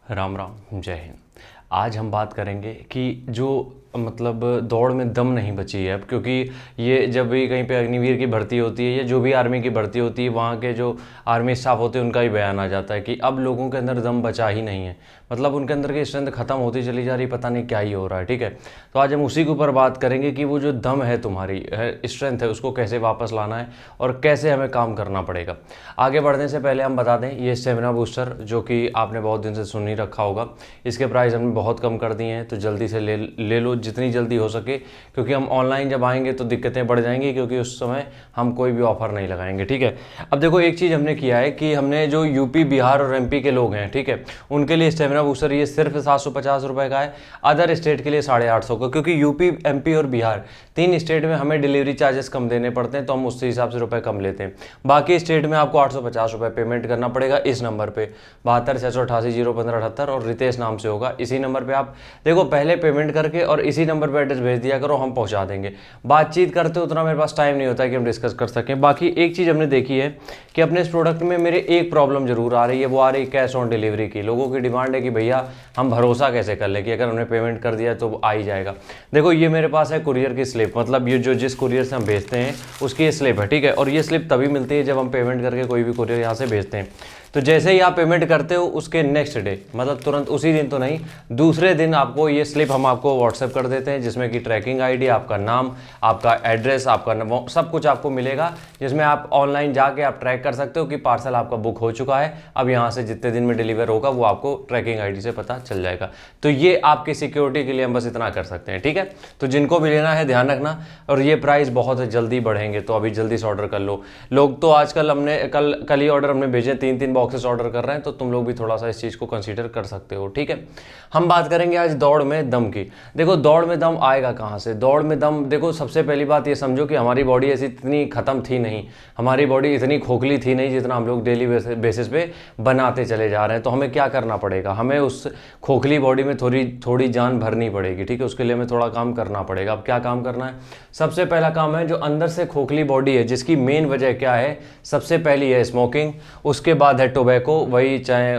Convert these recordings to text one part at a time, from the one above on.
राम राम, जय हिंद। आज हम बात करेंगे कि जो मतलब दौड़ में दम नहीं बची है अब, क्योंकि ये जब भी कहीं पे अग्निवीर की भर्ती होती है या जो भी आर्मी की भर्ती होती है, वहाँ के जो आर्मी स्टाफ होते हैं उनका ही बयान आ जाता है कि अब लोगों के अंदर दम बचा ही नहीं है। मतलब उनके अंदर की स्ट्रेंथ खत्म होती चली जा रही, पता नहीं क्या ही हो रहा है। ठीक है, तो आज हम उसी के ऊपर बात करेंगे कि वो जो दम है, तुम्हारी स्ट्रेंथ है, उसको कैसे वापस लाना है और कैसे हमें काम करना पड़ेगा। आगे बढ़ने से पहले हम बता दें, ये स्टेमिना बूस्टर जो कि आपने बहुत दिन से सुन ही रखा होगा, इसके प्राइस हमने बहुत कम कर दिए हैं, तो जल्दी से ले लो जितनी जल्दी हो सके, क्योंकि हम ऑनलाइन जब आएंगे तो दिक्कतें बढ़ जाएंगी, क्योंकि उस समय हम कोई भी ऑफर नहीं लगाएंगे। ठीक है, अब देखो एक चीज़ हमने किया है कि हमने जो यूपी, बिहार और एमपी के लोग हैं, ठीक है, उनके लिए स्टेमिना बूस्टर ये सिर्फ 750 रुपये का है। अदर स्टेट के लिए 850 का, क्योंकि यूपी, एमपी और बिहार तीन स्टेट में हमें डिलीवरी चार्जेस कम देने पड़ते हैं, तो हम उसके हिसाब से रुपये कम लेते हैं। बाकी स्टेट में आपको 850 रुपये पेमेंट करना पड़ेगा इस नंबर पे 7268801578, और रितेश नाम से होगा। इसी नंबर पे आप देखो, पहले पेमेंट करके और इसी नंबर पे एड्रेस भेज दिया करो, हम पहुंचा देंगे। बातचीत करते उतना मेरे पास टाइम नहीं होता है कि हम डिस्कस कर सकें। बाकी एक चीज़ हमने देखी है कि अपने इस प्रोडक्ट में मेरे एक प्रॉब्लम जरूर आ रही है, वो आ रही कैश ऑन डिलीवरी की। लोगों की डिमांड है कि भैया हम भरोसा कैसे कर लें कि अगर हमने पेमेंट कर दिया तो आ ही जाएगा। देखो ये मेरे पास है कुरियर की स्लिप, मतलब ये जो जिस कुरियर से हम भेजते हैं उसकी ये स्लिप है। ठीक है, और ये स्लिप तभी मिलती है जब हम पेमेंट करके कोई भी कुरियर यहाँ से भेजते हैं। तो जैसे ही आप पेमेंट करते हो उसके नेक्स्ट डे, मतलब तुरंत उसी दिन तो नहीं, दूसरे दिन आपको ये स्लिप हम आपको व्हाट्सएप कर देते हैं, जिसमें कि ट्रैकिंग आईडी, आपका नाम, आपका एड्रेस, आपका सब कुछ आपको मिलेगा, जिसमें आप ऑनलाइन जाके आप ट्रैक कर सकते हो कि पार्सल आपका बुक हो चुका है। अब यहाँ से जितने दिन में डिलीवर होगा वो आपको ट्रैकिंग आईडी से पता चल जाएगा। तो ये आपकी सिक्योरिटी के लिए हम बस इतना कर सकते हैं। ठीक है, तो जिनको भी लेना है ध्यान रखना, और ये प्राइस बहुत जल्दी बढ़ेंगे, तो अभी जल्दी से ऑर्डर कर लो। लोग तो आजकल हमने कल ही ऑर्डर हमने भेजे, 3 बॉक्सेस ऑर्डर कर रहे हैं, तो तुम लोग भी थोड़ा सा इस चीज़ को कंसीडर कर सकते हो। ठीक है, हम बात करेंगे आज दौड़ में दम की। देखो दौड़ में दम आएगा कहाँ से? दौड़ में दम, देखो सबसे पहली बात ये समझो कि हमारी बॉडी ऐसी इतनी ख़त्म थी नहीं, हमारी बॉडी इतनी खोखली थी नहीं जितना हम लोग डेली बेसिस पे बनाते चले जा रहे हैं। तो हमें क्या करना पड़ेगा? हमें उस खोखली बॉडी में थोड़ी जान भरनी पड़ेगी। ठीक है, उसके लिए हमें थोड़ा काम करना पड़ेगा। अब क्या काम करना है? सबसे पहला काम है, जो अंदर से खोखली बॉडी है, जिसकी मेन वजह क्या है? सबसे पहली है स्मोकिंग, उसके बाद है टोबैको, वही चाहे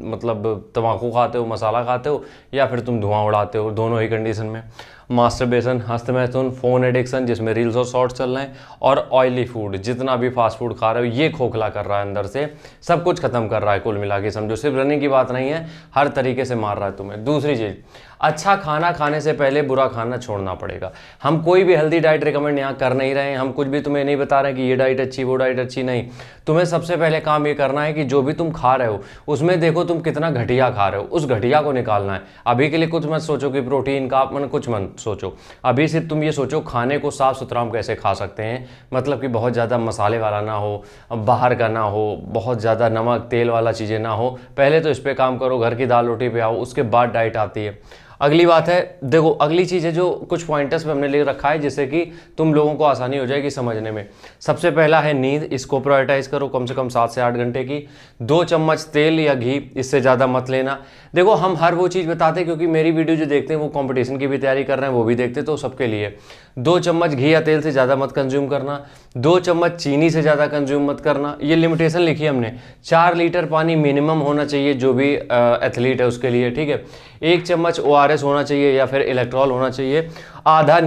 मतलब तंबाकू खाते हो, मसाला खाते हो, या फिर तुम धुआं उड़ाते हो, दोनों ही कंडीशन में। मास्टरबेशन, हस्तमैथुन, फोन एडिक्शन जिसमें रील्स और शॉर्ट्स चल रहे हैं, और ऑयली फूड, जितना भी फास्ट फूड खा रहे हो, ये खोखला कर रहा है अंदर से, सब कुछ खत्म कर रहा है कुल मिला के। समझो सिर्फ रनिंग की बात नहीं है, हर तरीके से मार रहा है तुम्हें। दूसरी चीज़, अच्छा खाना खाने से पहले बुरा खाना छोड़ना पड़ेगा। हम कोई भी हेल्दी डाइट रिकमेंड यहाँ कर नहीं रहे हैं, हम कुछ भी तुम्हें नहीं बता रहे हैं कि ये डाइट अच्छी, वो डाइट अच्छी, नहीं। तुम्हें सबसे पहले काम ये करना है कि जो भी तुम खा रहे हो उसमें देखो तुम कितना घटिया खा रहे हो, उस घटिया को निकालना है। अभी के लिए कुछ मत सोचो कि प्रोटीन का, मन कुछ मत सोचो, अभी सिर्फ तुम ये सोचो खाने को साफ सुथरा हम कैसे खा सकते हैं। मतलब कि बहुत ज़्यादा मसाले वाला ना हो, बाहर का ना हो, बहुत ज़्यादा नमक तेल वाला चीज़ें ना हो। पहले तो इस पर काम करो, घर की दाल रोटी पे आओ, उसके बाद डाइट आती है। अगली बात है, देखो अगली चीज़ है जो कुछ पॉइंटर्स पे हमने ले रखा है, जिससे कि तुम लोगों को आसानी हो जाएगी समझने में। सबसे पहला है नींद, इसको प्रायोरिटाइज करो, कम से कम 7 से 8 घंटे की। 2 चम्मच तेल या घी, इससे ज़्यादा मत लेना। देखो हम हर वो चीज़ बताते हैं क्योंकि मेरी वीडियो जो देखते हैं वो कंपटीशन की भी तैयारी कर रहे हैं, वो भी देखते, तो सबके लिए 2 चम्मच घी या तेल से ज़्यादा मत कंज्यूम करना। 2 चम्मच चीनी से ज़्यादा कंज्यूम मत करना, ये लिमिटेशन लिखी है हमने। 4 लीटर पानी मिनिमम होना चाहिए जो भी एथलीट है उसके लिए। ठीक है, 1 चम्मच ORS होना चाहिए या फिर इलेक्ट्रॉल होना चाहिए। आधा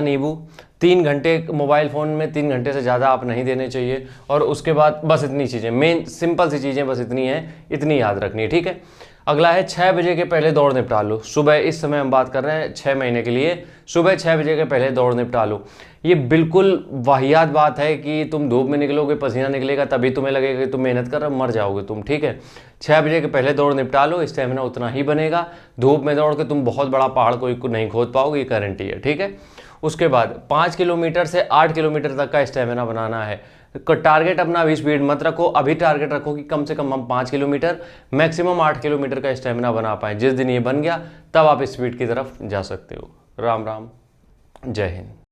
नींबू 3 घंटे मोबाइल फ़ोन में 3 घंटे से ज़्यादा आप नहीं देने चाहिए। और उसके बाद बस इतनी चीज़ें, मेन सिंपल सी चीज़ें बस इतनी हैं, इतनी याद रखनी है। ठीक है, अगला है 6 बजे के पहले दौड़ निपटा लो। सुबह, इस समय हम बात कर रहे हैं 6 महीने के लिए, सुबह 6 बजे के पहले दौड़ निपटा लो। ये बिल्कुल वाहियात बात है कि तुम धूप में निकलोगे, पसीना निकलेगा, तभी तुम्हें लगेगा कि तुम मेहनत कर रहे हो, मर जाओगे तुम। ठीक है, 6 बजे के पहले दौड़ निपटा लो, स्टेमिना उतना ही बनेगा। धूप में दौड़ के तुम बहुत बड़ा पहाड़ कोई नहीं खोद पाओगे, ये गारंटी है। ठीक है, उसके बाद 5 किलोमीटर से 8 किलोमीटर तक का स्टेमिना बनाना है। टारगेट अपना अभी स्पीड मत रखो, अभी टारगेट रखो कि कम से कम हम 5 किलोमीटर, मैक्सिमम 8 किलोमीटर का स्टेमिना बना पाएँ। जिस दिन ये बन गया तब आप स्पीड की तरफ जा सकते हो। राम राम, जय हिंद।